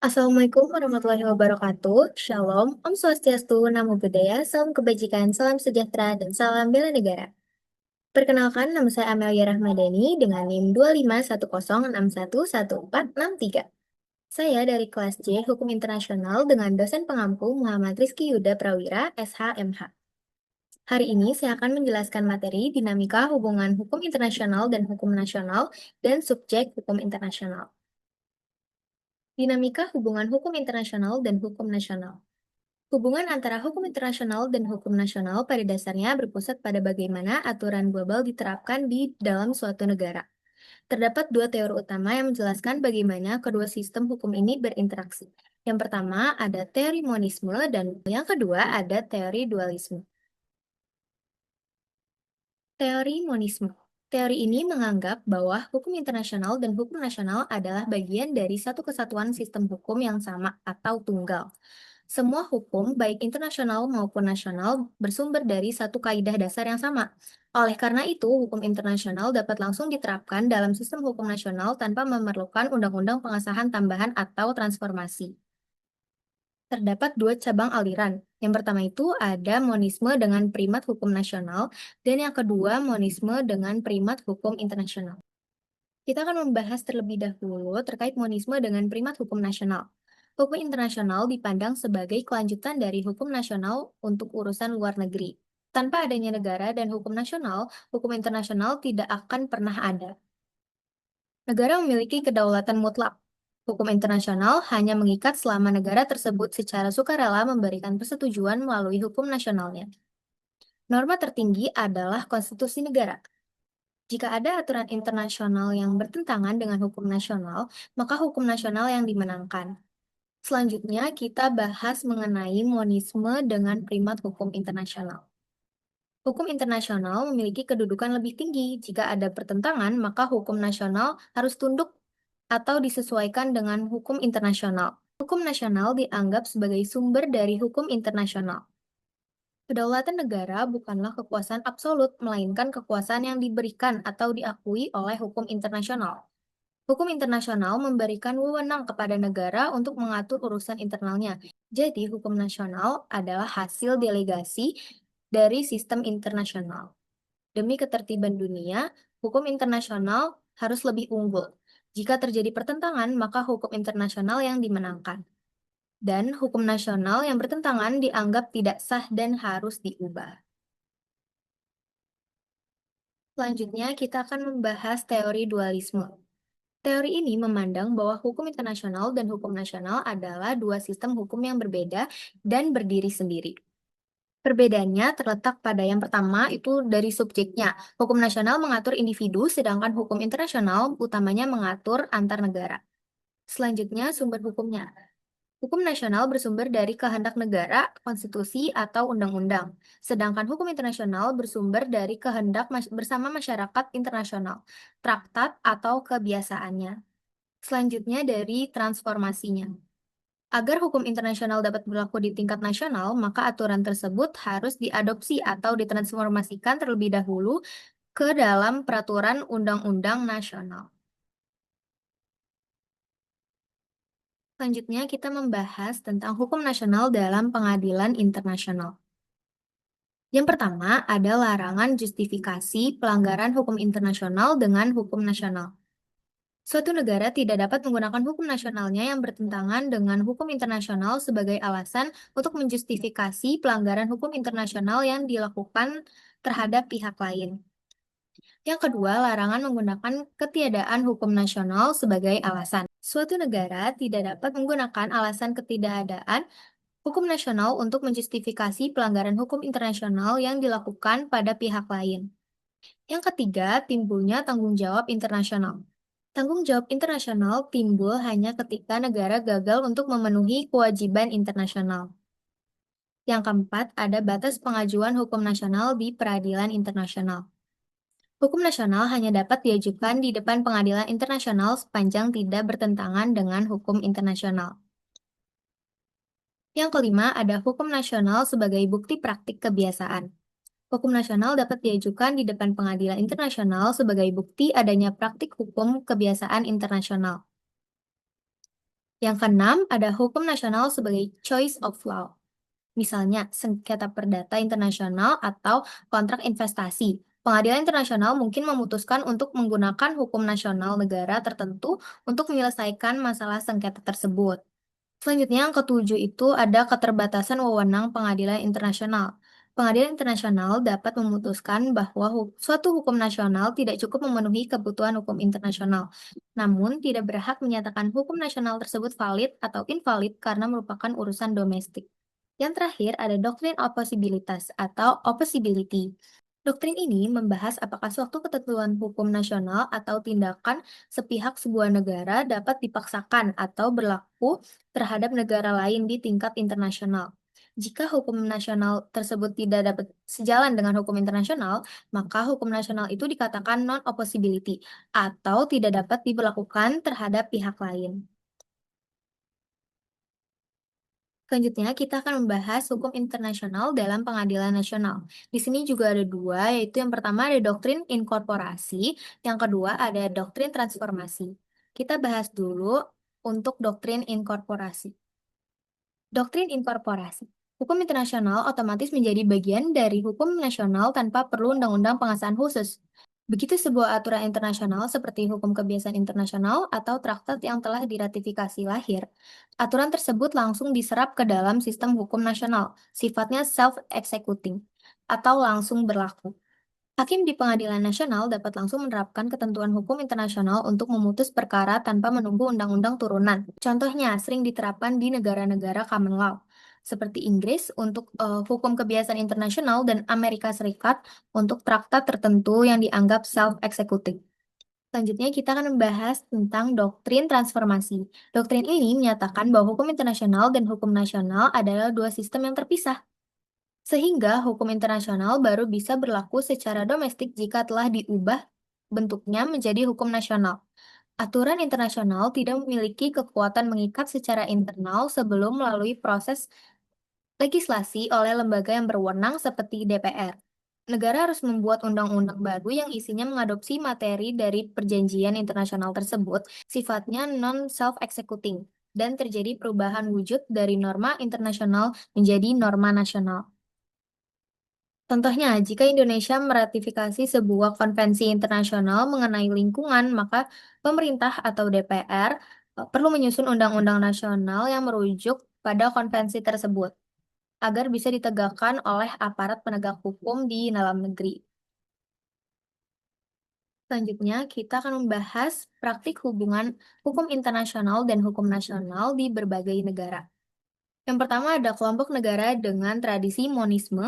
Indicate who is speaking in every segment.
Speaker 1: Assalamualaikum warahmatullahi wabarakatuh. Shalom, Om Swastiastu, Namo Buddhaya, Salam Kebajikan, Salam Sejahtera, dan Salam Bela Negara. Perkenalkan, nama saya Amelia Rahmadani dengan NIM 251061143. Saya dari kelas C Hukum Internasional dengan dosen pengampu Muhammad Rizky Yuda Prawira, SHMH. Hari ini saya akan menjelaskan materi dinamika hubungan hukum internasional dan hukum nasional dan subjek hukum internasional. Dinamika hubungan hukum internasional dan hukum nasional. Hubungan antara hukum internasional dan hukum nasional pada dasarnya berpusat pada bagaimana aturan global diterapkan di dalam suatu negara. Terdapat dua teori utama yang menjelaskan bagaimana kedua sistem hukum ini berinteraksi. Yang pertama ada teori monisme dan yang kedua ada teori dualisme. Teori monisme. Teori ini menganggap bahwa hukum internasional dan hukum nasional adalah bagian dari satu kesatuan sistem hukum yang sama atau tunggal. Semua hukum, baik internasional maupun nasional, bersumber dari satu kaidah dasar yang sama. Oleh karena itu, hukum internasional dapat langsung diterapkan dalam sistem hukum nasional tanpa memerlukan undang-undang pengesahan tambahan atau transformasi. Terdapat dua cabang aliran. Yang pertama itu ada monisme dengan primat hukum nasional, dan yang kedua monisme dengan primat hukum internasional. Kita akan membahas terlebih dahulu terkait monisme dengan primat hukum nasional. Hukum internasional dipandang sebagai kelanjutan dari hukum nasional untuk urusan luar negeri. Tanpa adanya negara dan hukum nasional, hukum internasional tidak akan pernah ada. Negara memiliki kedaulatan mutlak. Hukum internasional hanya mengikat selama negara tersebut secara sukarela memberikan persetujuan melalui hukum nasionalnya. Norma tertinggi adalah konstitusi negara. Jika ada aturan internasional yang bertentangan dengan hukum nasional, maka hukum nasional yang dimenangkan. Selanjutnya, kita bahas mengenai monisme dengan primat hukum internasional. Hukum internasional memiliki kedudukan lebih tinggi. Jika ada pertentangan, maka hukum nasional harus tunduk atau disesuaikan dengan hukum internasional. Hukum nasional dianggap sebagai sumber dari hukum internasional. Kedaulatan negara bukanlah kekuasaan absolut, melainkan kekuasaan yang diberikan atau diakui oleh hukum internasional. Hukum internasional memberikan wewenang kepada negara untuk mengatur urusan internalnya. Jadi, hukum nasional adalah hasil delegasi dari sistem internasional. Demi ketertiban dunia, hukum internasional harus lebih unggul. Jika terjadi pertentangan, maka hukum internasional yang dimenangkan. Dan hukum nasional yang bertentangan dianggap tidak sah dan harus diubah. Selanjutnya, kita akan membahas teori dualisme. Teori ini memandang bahwa hukum internasional dan hukum nasional adalah dua sistem hukum yang berbeda dan berdiri sendiri. Perbedaannya terletak pada yang pertama itu dari subjeknya. Hukum nasional mengatur individu, sedangkan hukum internasional utamanya mengatur antar negara. Selanjutnya, sumber hukumnya. Hukum nasional bersumber dari kehendak negara, konstitusi, atau undang-undang. Sedangkan hukum internasional bersumber dari kehendak bersama masyarakat internasional, traktat, atau kebiasaannya. Selanjutnya dari transformasinya. Agar hukum internasional dapat berlaku di tingkat nasional, maka aturan tersebut harus diadopsi atau ditransformasikan terlebih dahulu ke dalam peraturan undang-undang nasional. Selanjutnya, kita membahas tentang hukum nasional dalam pengadilan internasional. Yang pertama, ada larangan justifikasi pelanggaran hukum internasional dengan hukum nasional. Suatu negara tidak dapat menggunakan hukum nasionalnya yang bertentangan dengan hukum internasional sebagai alasan untuk menjustifikasi pelanggaran hukum internasional yang dilakukan terhadap pihak lain. Yang kedua, larangan menggunakan ketiadaan hukum nasional sebagai alasan. Suatu negara tidak dapat menggunakan alasan ketidakadaan hukum nasional untuk menjustifikasi pelanggaran hukum internasional yang dilakukan pada pihak lain. Yang ketiga, timbulnya tanggung jawab internasional. Tanggung jawab internasional timbul hanya ketika negara gagal untuk memenuhi kewajiban internasional. Yang keempat, ada batas pengajuan hukum nasional di peradilan internasional. Hukum nasional hanya dapat diajukan di depan pengadilan internasional sepanjang tidak bertentangan dengan hukum internasional. Yang kelima, ada hukum nasional sebagai bukti praktik kebiasaan. Hukum nasional dapat diajukan di depan pengadilan internasional sebagai bukti adanya praktik hukum kebiasaan internasional. Yang keenam, ada hukum nasional sebagai choice of law. Misalnya, sengketa perdata internasional atau kontrak investasi. Pengadilan internasional mungkin memutuskan untuk menggunakan hukum nasional negara tertentu untuk menyelesaikan masalah sengketa tersebut. Selanjutnya, yang ketujuh itu ada keterbatasan wewenang pengadilan internasional. Pengadilan internasional dapat memutuskan bahwa suatu hukum nasional tidak cukup memenuhi kebutuhan hukum internasional, namun tidak berhak menyatakan hukum nasional tersebut valid atau invalid karena merupakan urusan domestik. Yang terakhir ada doktrin oposibilitas atau opposibility. Doktrin ini membahas apakah suatu ketentuan hukum nasional atau tindakan sepihak sebuah negara dapat dipaksakan atau berlaku terhadap negara lain di tingkat internasional. Jika hukum nasional tersebut tidak dapat sejalan dengan hukum internasional, maka hukum nasional itu dikatakan non-opposibility atau tidak dapat diberlakukan terhadap pihak lain. Selanjutnya, kita akan membahas hukum internasional dalam pengadilan nasional. Di sini juga ada dua, yaitu yang pertama ada doktrin inkorporasi, yang kedua ada doktrin transformasi. Kita bahas dulu untuk doktrin inkorporasi. Doktrin inkorporasi. Hukum internasional otomatis menjadi bagian dari hukum nasional tanpa perlu undang-undang pengesahan khusus. Begitu sebuah aturan internasional seperti hukum kebiasaan internasional atau traktat yang telah diratifikasi lahir, aturan tersebut langsung diserap ke dalam sistem hukum nasional, sifatnya self-executing, atau langsung berlaku. Hakim di pengadilan nasional dapat langsung menerapkan ketentuan hukum internasional untuk memutus perkara tanpa menunggu undang-undang turunan. Contohnya, sering diterapkan di negara-negara common law, seperti Inggris untuk hukum kebiasaan internasional dan Amerika Serikat untuk traktat tertentu yang dianggap self-executing. Selanjutnya, kita akan membahas tentang doktrin transformasi. Doktrin ini menyatakan bahwa hukum internasional dan hukum nasional adalah dua sistem yang terpisah. Sehingga hukum internasional baru bisa berlaku secara domestik jika telah diubah bentuknya menjadi hukum nasional. Aturan internasional tidak memiliki kekuatan mengikat secara internal sebelum melalui proses legislasi oleh lembaga yang berwenang seperti DPR. Negara harus membuat undang-undang baru yang isinya mengadopsi materi dari perjanjian internasional tersebut, sifatnya non-self-executing, dan terjadi perubahan wujud dari norma internasional menjadi norma nasional. Contohnya, jika Indonesia meratifikasi sebuah konvensi internasional mengenai lingkungan, maka pemerintah atau DPR perlu menyusun undang-undang nasional yang merujuk pada konvensi tersebut agar bisa ditegakkan oleh aparat penegak hukum di dalam negeri. Selanjutnya, kita akan membahas praktik hubungan hukum internasional dan hukum nasional di berbagai negara. Yang pertama ada kelompok negara dengan tradisi monisme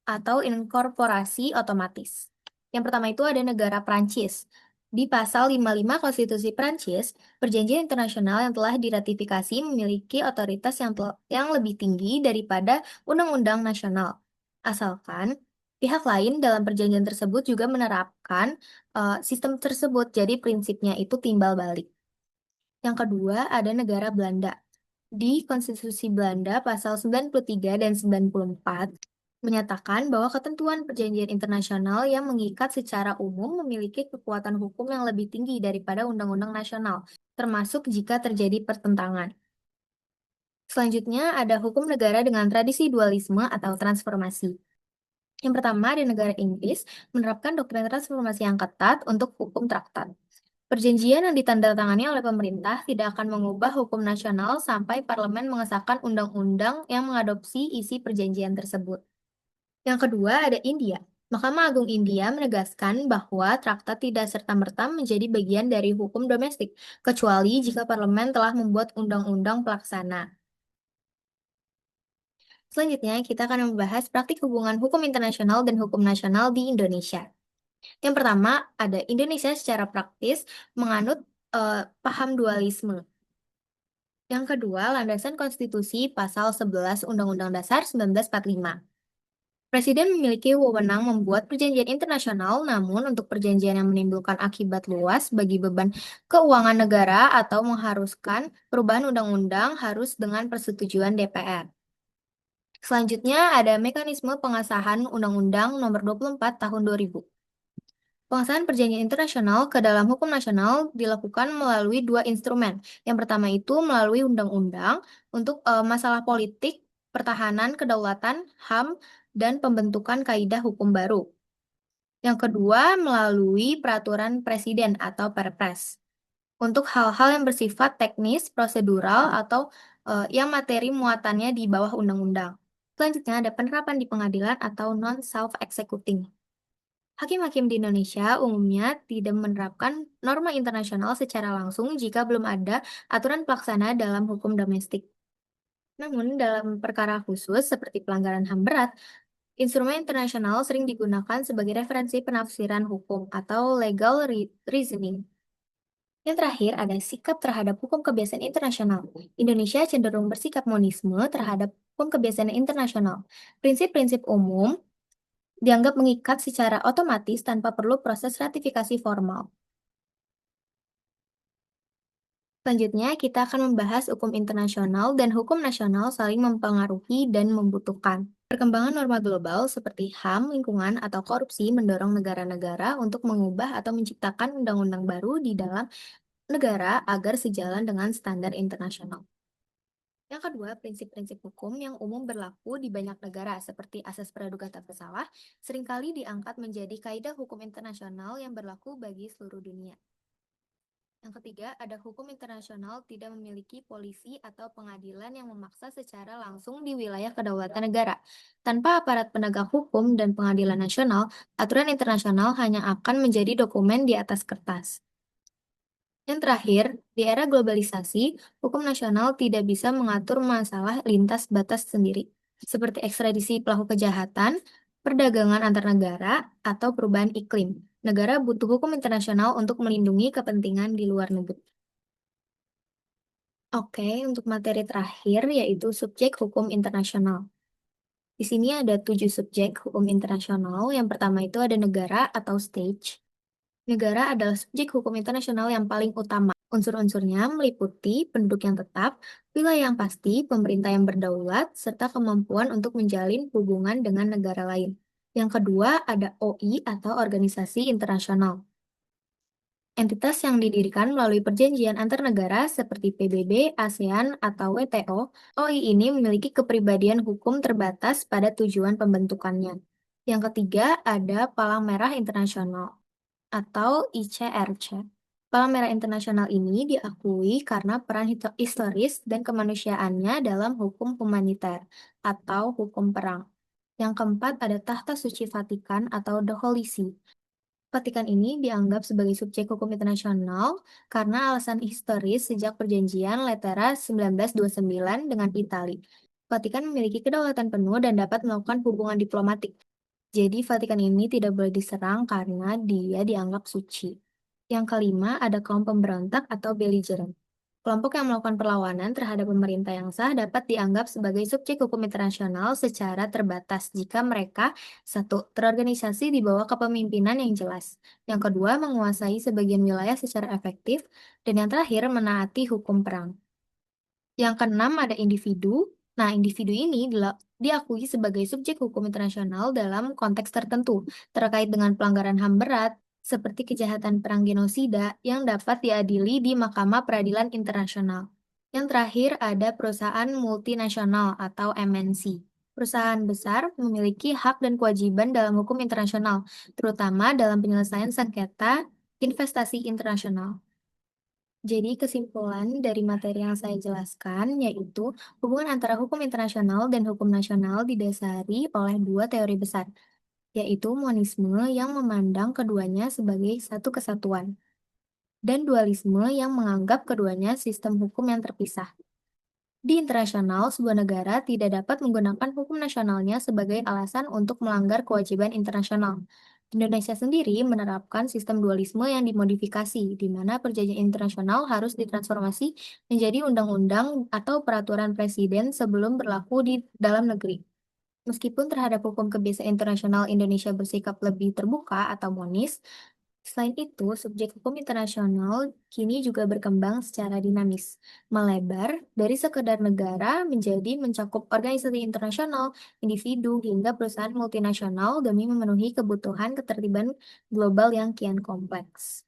Speaker 1: atau inkorporasi otomatis. Yang pertama itu ada negara Prancis. Di pasal 55 Konstitusi Prancis, perjanjian internasional yang telah diratifikasi memiliki otoritas yang lebih tinggi daripada undang-undang nasional. Asalkan pihak lain dalam perjanjian tersebut juga menerapkan sistem tersebut, jadi prinsipnya itu timbal balik. Yang kedua ada negara Belanda. Di Konstitusi Belanda pasal 93 dan 94 menyatakan bahwa ketentuan perjanjian internasional yang mengikat secara umum memiliki kekuatan hukum yang lebih tinggi daripada undang-undang nasional, termasuk jika terjadi pertentangan. Selanjutnya ada hukum negara dengan tradisi dualisme atau transformasi. Yang pertama, di negara Inggris menerapkan doktrin transformasi yang ketat untuk hukum traktat. Perjanjian yang ditandatangani oleh pemerintah tidak akan mengubah hukum nasional sampai parlemen mengesahkan undang-undang yang mengadopsi isi perjanjian tersebut. Yang kedua ada India. Mahkamah Agung India menegaskan bahwa traktat tidak serta-merta menjadi bagian dari hukum domestik, kecuali jika parlemen telah membuat undang-undang pelaksana. Selanjutnya, kita akan membahas praktik hubungan hukum internasional dan hukum nasional di Indonesia. Yang pertama, ada Indonesia secara praktis menganut paham dualisme. Yang kedua, landasan konstitusi pasal 11 Undang-Undang Dasar 1945. Presiden memiliki wewenang membuat perjanjian internasional, namun untuk perjanjian yang menimbulkan akibat luas bagi beban keuangan negara atau mengharuskan perubahan undang-undang harus dengan persetujuan DPR. Selanjutnya ada mekanisme pengesahan Undang-Undang Nomor 24 Tahun 2000. Pengesahan perjanjian internasional ke dalam hukum nasional dilakukan melalui dua instrumen. Yang pertama itu melalui undang-undang untuk masalah politik, pertahanan, kedaulatan, HAM, dan pembentukan kaidah hukum baru. Yang kedua melalui peraturan presiden atau Perpres. Untuk hal-hal yang bersifat teknis, prosedural, atau yang materi muatannya di bawah undang-undang. Selanjutnya ada penerapan di pengadilan atau non-self-executing. Hakim-hakim di Indonesia umumnya tidak menerapkan norma internasional secara langsung jika belum ada aturan pelaksana dalam hukum domestik. Namun, dalam perkara khusus seperti pelanggaran HAM berat, instrumen internasional sering digunakan sebagai referensi penafsiran hukum atau legal reasoning. Yang terakhir ada sikap terhadap hukum kebiasaan internasional. Indonesia cenderung bersikap monisme terhadap hukum kebiasaan internasional. Prinsip-prinsip umum dianggap mengikat secara otomatis tanpa perlu proses ratifikasi formal. Selanjutnya, kita akan membahas hukum internasional dan hukum nasional saling mempengaruhi dan membutuhkan. Perkembangan norma global seperti HAM, lingkungan, atau korupsi mendorong negara-negara untuk mengubah atau menciptakan undang-undang baru di dalam negara agar sejalan dengan standar internasional. Yang kedua, prinsip-prinsip hukum yang umum berlaku di banyak negara, seperti asas praduga tak bersalah, seringkali diangkat menjadi kaidah hukum internasional yang berlaku bagi seluruh dunia. Yang ketiga, ada hukum internasional tidak memiliki polisi atau pengadilan yang memaksa secara langsung di wilayah kedaulatan negara. Tanpa aparat penegak hukum dan pengadilan nasional, aturan internasional hanya akan menjadi dokumen di atas kertas. Yang terakhir, di era globalisasi, hukum nasional tidak bisa mengatur masalah lintas batas sendiri, seperti ekstradisi pelaku kejahatan, perdagangan antar negara, atau perubahan iklim. Negara butuh hukum internasional untuk melindungi kepentingan di luar negeri. Oke, untuk materi terakhir yaitu subjek hukum internasional. Di sini ada 7 subjek hukum internasional. Yang pertama itu ada negara atau state. Negara adalah subjek hukum internasional yang paling utama. Unsur-unsurnya meliputi penduduk yang tetap, wilayah yang pasti, pemerintah yang berdaulat, serta kemampuan untuk menjalin hubungan dengan negara lain. Yang kedua ada OI atau Organisasi Internasional. Entitas yang didirikan melalui perjanjian antar negara seperti PBB, ASEAN, atau WTO, OI ini memiliki kepribadian hukum terbatas pada tujuan pembentukannya. Yang ketiga ada Palang Merah Internasional atau ICRC. Palang Merah Internasional ini diakui karena peran historis dan kemanusiaannya dalam hukum humaniter atau hukum perang. Yang keempat ada Tahta Suci Vatikan atau The Holy See. Vatikan ini dianggap sebagai subjek hukum internasional karena alasan historis sejak perjanjian Lettera 1929 dengan Italia. Vatikan memiliki kedaulatan penuh dan dapat melakukan hubungan diplomatik. Jadi Vatikan ini tidak boleh diserang karena dia dianggap suci. Yang kelima ada kaum pemberontak atau belligerent. Kelompok yang melakukan perlawanan terhadap pemerintah yang sah dapat dianggap sebagai subjek hukum internasional secara terbatas jika mereka satu, terorganisasi di bawah kepemimpinan yang jelas. Yang kedua, menguasai sebagian wilayah secara efektif. Dan yang terakhir, menaati hukum perang. Yang keenam ada individu. Nah, individu ini diakui sebagai subjek hukum internasional dalam konteks tertentu terkait dengan pelanggaran HAM berat seperti kejahatan perang genosida yang dapat diadili di Mahkamah Peradilan Internasional. Yang terakhir ada perusahaan multinasional atau MNC. Perusahaan besar memiliki hak dan kewajiban dalam hukum internasional, terutama dalam penyelesaian sengketa investasi internasional. Jadi kesimpulan dari materi yang saya jelaskan yaitu hubungan antara hukum internasional dan hukum nasional didasari oleh dua teori besar, yaitu monisme yang memandang keduanya sebagai satu kesatuan, dan dualisme yang menganggap keduanya sistem hukum yang terpisah. Di internasional, sebuah negara tidak dapat menggunakan hukum nasionalnya sebagai alasan untuk melanggar kewajiban internasional. Indonesia sendiri menerapkan sistem dualisme yang dimodifikasi, di mana perjanjian internasional harus ditransformasi menjadi undang-undang atau peraturan presiden sebelum berlaku di dalam negeri. Meskipun terhadap hukum kebiasaan internasional Indonesia bersikap lebih terbuka atau monis, Selain itu, subjek hukum internasional kini juga berkembang secara dinamis, melebar dari sekedar negara menjadi mencakup organisasi internasional, individu, hingga perusahaan multinasional demi memenuhi kebutuhan ketertiban global yang kian kompleks.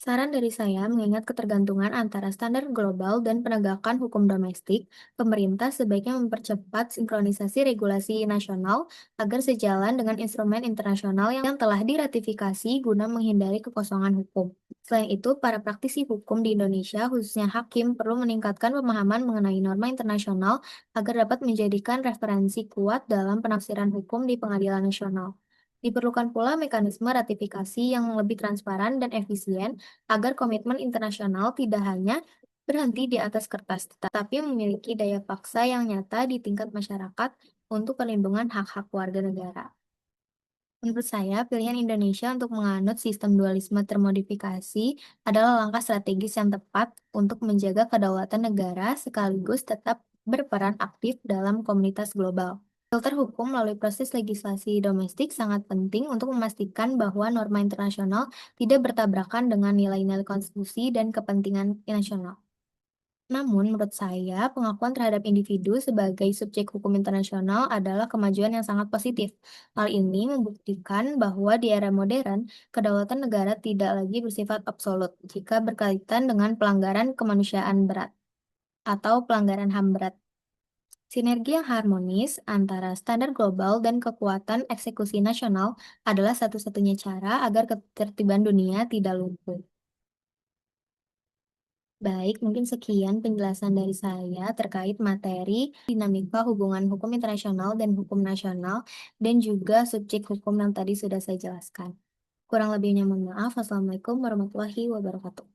Speaker 1: Saran dari saya, mengingat ketergantungan antara standar global dan penegakan hukum domestik, pemerintah sebaiknya mempercepat sinkronisasi regulasi nasional agar sejalan dengan instrumen internasional yang telah diratifikasi guna menghindari kekosongan hukum. Selain itu, para praktisi hukum di Indonesia, khususnya hakim, perlu meningkatkan pemahaman mengenai norma internasional agar dapat menjadikan referensi kuat dalam penafsiran hukum di pengadilan nasional. Diperlukan pula mekanisme ratifikasi yang lebih transparan dan efisien agar komitmen internasional tidak hanya berhenti di atas kertas, tetapi memiliki daya paksa yang nyata di tingkat masyarakat untuk perlindungan hak-hak warga negara. Menurut saya, pilihan Indonesia untuk menganut sistem dualisme termodifikasi adalah langkah strategis yang tepat untuk menjaga kedaulatan negara sekaligus tetap berperan aktif dalam komunitas global. Filter hukum melalui proses legislasi domestik sangat penting untuk memastikan bahwa norma internasional tidak bertabrakan dengan nilai-nilai konstitusi dan kepentingan nasional. Namun, menurut saya, pengakuan terhadap individu sebagai subjek hukum internasional adalah kemajuan yang sangat positif. Hal ini membuktikan bahwa di era modern, kedaulatan negara tidak lagi bersifat absolut jika berkaitan dengan pelanggaran kemanusiaan berat atau pelanggaran HAM berat. Sinergi yang harmonis antara standar global dan kekuatan eksekusi nasional adalah satu-satunya cara agar ketertiban dunia tidak lumpuh. Baik, mungkin sekian penjelasan dari saya terkait materi dinamika hubungan hukum internasional dan hukum nasional, dan juga subjek hukum yang tadi sudah saya jelaskan. Kurang lebihnya mohon maaf. Wassalamualaikum warahmatullahi wabarakatuh.